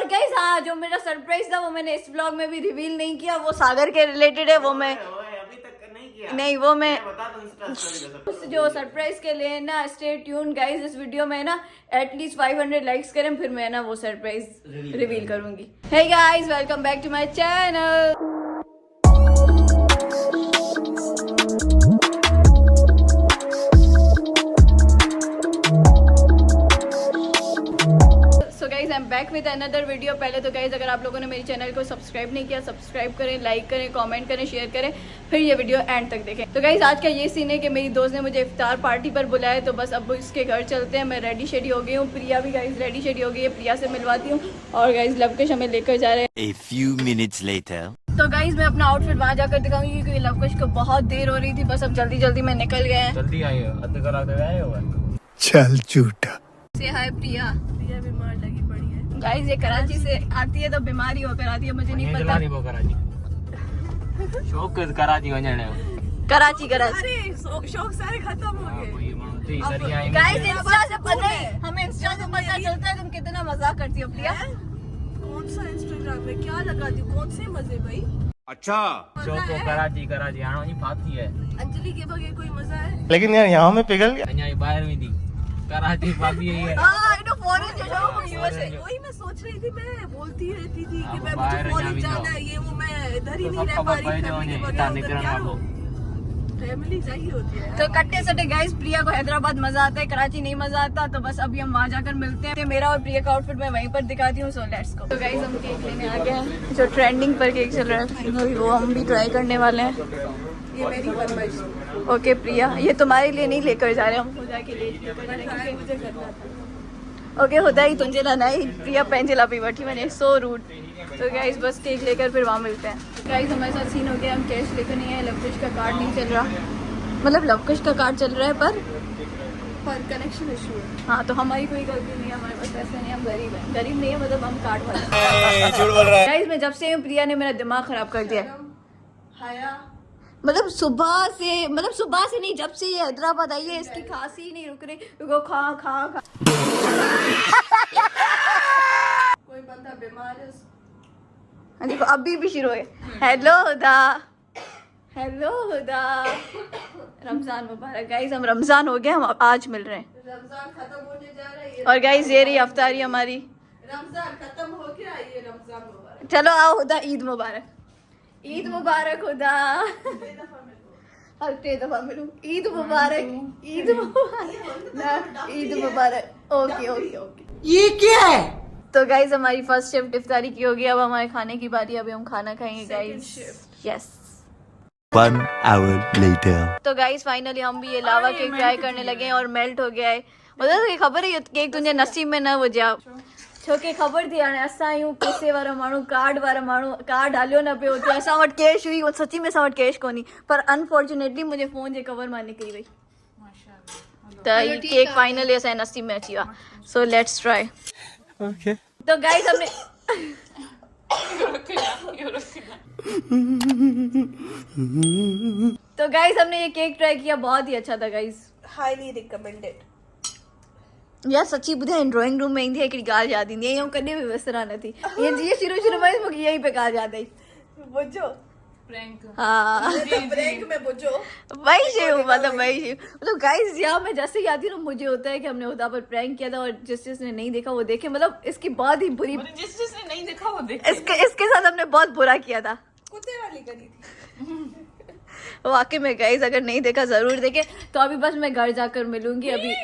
Guys हाँ, जो मेरा सरप्राइज था वो मैंने इस व्लॉग में भी रिवील नहीं किया, वो सागर के रिलेटेड है, वो मैं अभी तक नहीं किया। नहीं, वो मैं बता दूं इंस्टा स्टोरी पे। जो सरप्राइज के लिए ना स्टे ट्यून गाइस, इस वीडियो में ना एटलीस्ट 500 लाइक्स करें, फिर मैं ना वो सरप्राइज रिवील करूंगी। Hey guys, welcome back to my channel. Guys I am back with another video. पहले तो गाइस अगर आप लोगों ने मेरे चैनल को सब्सक्राइब नहीं किया, सब्सक्राइब करें, लाइक करें, कमेंट करें, शेयर करें, फिर ये वीडियो एंड तक देखें। तो गाइस आज का ये सीन है कि मेरी दोस्त ने मुझे इफ्तार पार्टी पर बुलाया, तो बस अब इसके घर चलते हैं। मैं रेडी शेडी हो गई हूँ, प्रिया भी गाइस रेडी शेडी हो गई है, प्रिया से मिलवाती हूँ। और गाइस लवकुश हमें लेकर जा रहे हैं। A few minutes later. तो गाइस मैं अपना आउटफिट वहाँ जाकर दिखाऊंगी क्योंकि लवकुश को बहुत देर हो रही थी, बस अब जल्दी जल्दी में निकल गए हैं। जल्दी आई हो, अद करा के आए हो। चल झूठा। से हाय प्रिया। प्रिया बीमार लगी पड़ी है गाइस, ये कराची से आती है तो बीमारी होकर आती है, मुझे नहीं पता। शौक कराची वञण जो। कराची अरे शौक सारे खत्म हो गए। गाइस इंस्टा से पता है, हमें इंस्टा से पता चलता है तुम कितना मजाक करती हो प्रिया। कौन सा इंस्टाग्राम में क्या लगाती हूँ, कौन से मजे भाई। अच्छा शौक को कराची हाणो जी फाती है। अंजलि के बगैर कोई मजा है? लेकिन यार यहाँ में पिघल गया। अञा बाहर में थी कराची फाती है। हां इनो फॉरेन जो वो यूएसए। वही मैं सोच रही थी, मैं बोलती रहती थी कि मैं बाहर मुझे फॉरेन जाना जाना है, ये वो मैं इधर ही नहीं रह पा रही। फैमिली के बगैर फैमिली चाहिए होती है। तो कट्टे सटे गाइस, प्रिया को हैदराबाद मजा आता है, कराची नहीं मजा आता। तो बस अभी हम वहाँ जाकर मिलते हैं। मेरा और प्रिया का आउटफिट मैं वहीं पर दिखाती हूँ। So let's go. तो गाइस हम केक लेने आ गए हैं, जो ट्रेंडिंग पर केक चल रहा है वो हम भी ट्राई करने वाले हैं। ये मेरी फरमाइश। ओके प्रिया, ये तुम्हारे लिए नहीं लेकर जा रहे हम, खुदा के लिए लेकर जा रहे हैं। मुझे करना था। ओके खुदा ही तुझे लाना है, प्रिया पेंजिला भी बैठी मैंने, सो रूड। तो गाइस बस केक लेकर फिर वहाँ मिलते हैं। गाइस हमारे साथ सीन हो गया, हम कैश लेकर नहीं आए, लवकुश का कार्ड नहीं चल रहा, मतलब लवकुश का कार्ड चल रहा है पर कनेक्शन इशू है। हाँ, तो हमारी कोई गलती नहीं है, हमारे पास पैसे नहीं, हम गरीब हैं। गरीब नहीं है मतलब हम कार्ड वाले। झूठ बोल रहा है। गाइस मैं जब से हूँ प्रिया ने मेरा दिमाग खराब कर दिया है। हाया मतलब सुबह से नहीं, जब से ये हैदराबाद आई है इसकी खांसी ही नहीं रुक रही। रुको, खा कोई बंदा बीमार है। हाँ देखो अभी भी शुरू है। हेलो हुदा, हेलो हुदा, रमजान मुबारक। गाइस हम रमजान हो गया, हम आज मिल रहे हैं। रमजान खत्म होने जा रहा है। और गाइस ये रही अफ्तारी हमारी। रमजान खत्म हो गया, ये रमजान मुबारक। चलो आओ हुदा, ईद मुबारक। ईद मुबारक हुदा। हर दफा मिलूं। ईद मुबारक, ईद मुबारक ना, ईद मुबारक। ओके ये क्या है? तो गाइज हमारी फर्स्ट शिफ्ट इफ्तारी की होगी, अब हमारे खाने की बारी, अभी हम खाना खाएंगे गाइज। यस। 1 hour later. तो गाइज फाइनली हम भी ये लावा केक ट्राई करने लगे हैं और मेल्ट हो गया है। मतलब खबर है केक तुझे नसीब में न हो जा, छोके खबर थी हाणे असां आहियूं पैसे वारा माण्हू, कार्ड वारा माण्हू, कार्ड हलियो न पियो तो असां वटि कैश हुई, सची में असां वटि कैश कोन्ही, पर अनफॉर्चुनेटली मुंहिंजे फोन जे कवर मां निकिरी वई। त ये केक फाइनली असांजे नसीब में अची वियो आहे। So let's try. Okay. तो गाइस हमने ये केक ट्राई किया, बहुत ही अच्छा था गाइस, हाईली रिकमेंडेड। यार सची ॿुधाए ड्राइंग रूम में ईंदी हिकिड़ी ॻाल्हि यादि ईंदी आहे, कॾहिं बि विसरा न थी। ईअं जीअं शुरू में मूंखे इहा ई पे ॻाल्हि यादि आई। बुझो हाँ ब्रेक में बुझो वही शयूं, मतलब गाइस यहाँ मैं जैसे ही आती हूँ ना, मुझे होता है कि हमने उदा पर प्रैंक किया था और जिसने नहीं देखा वो देखे। मतलब इसकी बहुत ही बुरी, जिसने नहीं देखा वो देखे। इसके साथ हमने बहुत बुरा किया था, कुत्ते वाली करी थी। वाकई में गाइस अगर नहीं देखा जरूर देखे। तो अभी बस मैं घर जाकर मिलूंगी, अभी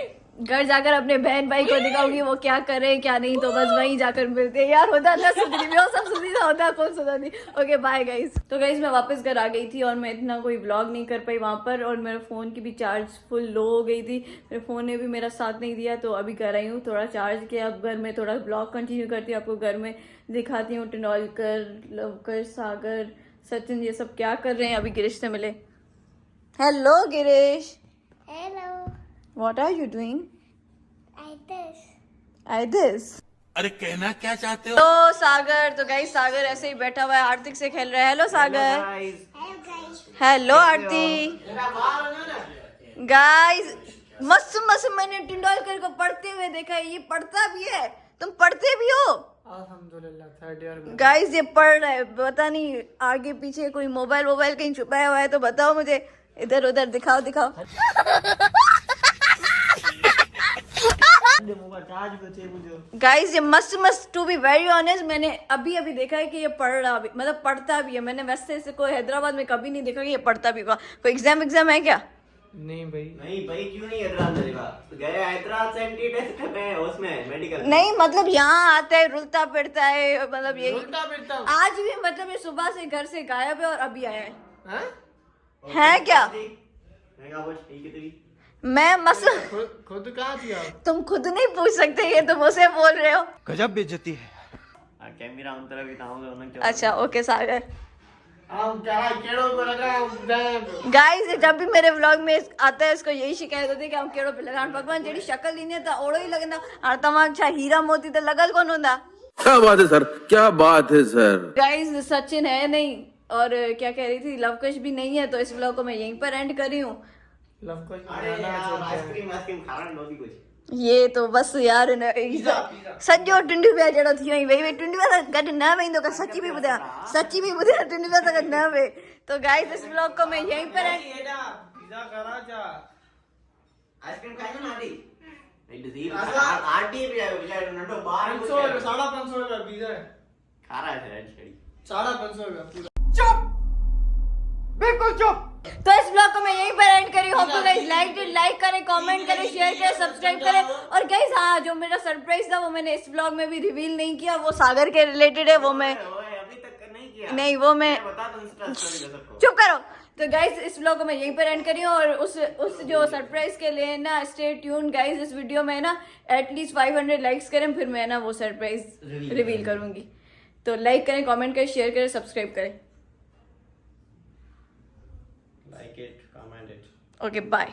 घर जाकर अपने बहन भाई को दिखाऊंगी वो क्या करे क्या नहीं, तो बस वहीं जाकर मिलते हैं। यार होता ना सुधरी भी हो, सब सुधरी ना होता, कौन सुधा नहीं। Okay bye guys. तो गाइस मैं वापस घर आ गई थी और मैं इतना कोई व्लॉग नहीं कर पाई वहाँ पर, और मेरे फ़ोन की भी चार्ज फुल लो हो गई थी, मेरे फ़ोन ने भी मेरा साथ नहीं दिया। तो अभी घर आई हूँ, थोड़ा चार्ज किया, अब घर में थोड़ा व्लॉग कंटिन्यू करती हूँ, आपको घर में दिखाती हूँ। टिनोलकर, लवकर, सागर, सचिन ये सब क्या कर रहे हैं। अभी गिरीश से मिले। Hello Girish. Hello, What are you doing? I this. अरे कहना क्या चाहते हो? तो सागर, तो गाइस सागर ऐसे ही बैठा हुआ है, आरती से खेल रहा है। हेलो सागर। Hello guys. हेलो आरती। गाइस मस्त मैंने टिंडोलकर को पढ़ते हुए देखा है, ये पढ़ता भी है। तुम पढ़ते भी हो? अल्हम्दुलिल्लाह। गाइस ये पढ़ रहा है, पता नहीं आगे पीछे कोई मोबाइल वोबाइल कहीं छुपाया हुआ है तो बताओ मुझे, इधर उधर दिखाओ दिखाओ। गाइस ये मस्त मस्त, टू बी वेरी ऑनेस्ट मैंने अभी अभी देखा है कि ये पढ़ रहा भी, मतलब पढ़ता भी है। मैंने वैसे से कोई हैदराबाद में कभी नहीं देखा कि ये पढ़ता भी होगा। कोई एग्जाम है क्या? नहीं भाई क्यों नहीं हैदराबाद में देखा? गए हैदराबाद से एंटी टेस्ट में उसमें मेडिकल नहीं मतलब यहाँ आता है रुलता फिरता है, मतलब ये आज भी मतलब ये सुबह से घर से गायब है और अभी आया है क्या? मैं मस्त खुद कहाँ थी आप? तुम खुद नहीं पूछ सकते, ये तुम उसे बोल रहे हो। गजब बेइज्जती है। कैमरा उन तरफ ही था। अच्छा ओके सागर। हम क्या केड़ो पे लगा गाइस जब भी मेरे व्लॉग में आता है इसको यही शिकायत होती है कि हम केड़ो पे लगान भगवान जेडी शक्ल ही नहीं था ओड़ो ही लगना और तमाम अच्छा हीरा मोती तो लगल कौन होता। क्या बात है सर, क्या बात है सर। गाइस सचिन है नहीं और क्या कह रही थी लवकुश भी नहीं है, तो इस व्लॉग को मैं यहीं पर एंड कर रही हूँ। आइसक्रीम खाना नोदी कुछ ये तो बस यार सॼो टुंडी पिया जहिड़ो थी वई वई टुंडी पिया गॾु न वेंदो का सची भी ॿुधायां टुंडी पिया सां गॾु न वे। तो गाइस इस व्लॉग को मैं यहीं पर आइसक्रीम खाई ना आटी आटी भी आयो बेचारो नंढो 500 550 रुपया पिज़्ज़ा खा रहा है छड़ी 550 रुपया चुप बिल्कुल चुप। तो इस ब्लॉग को मैं यहीं पर एंड करी। Hope you guys like it, like करें, कमेंट करें, शेयर करें, सब्सक्राइब करें। और गाइस हाँ जो मेरा सरप्राइज था वो मैंने इस ब्लॉग में भी रिवील नहीं किया, वो सागर के रिलेटेड है, वो मैं अभी तक नहीं किया। नहीं वो मैं बता दूं इंस्टा स्टोरी पे सबको। चुप करो। तो गाइस इस व्लॉग को मैं यहीं पर एंड करी हूँ और उस जो सरप्राइज के लिए ना स्टे ट्यून गाइस, इस वीडियो में ना एटलीस्ट 500 लाइक्स करें फिर मैं ना वो सरप्राइज रिवील करूंगी। तो लाइक करें, कमेंट करें, शेयर करें, सब्सक्राइब करें। Like it, comment it. Okay bye.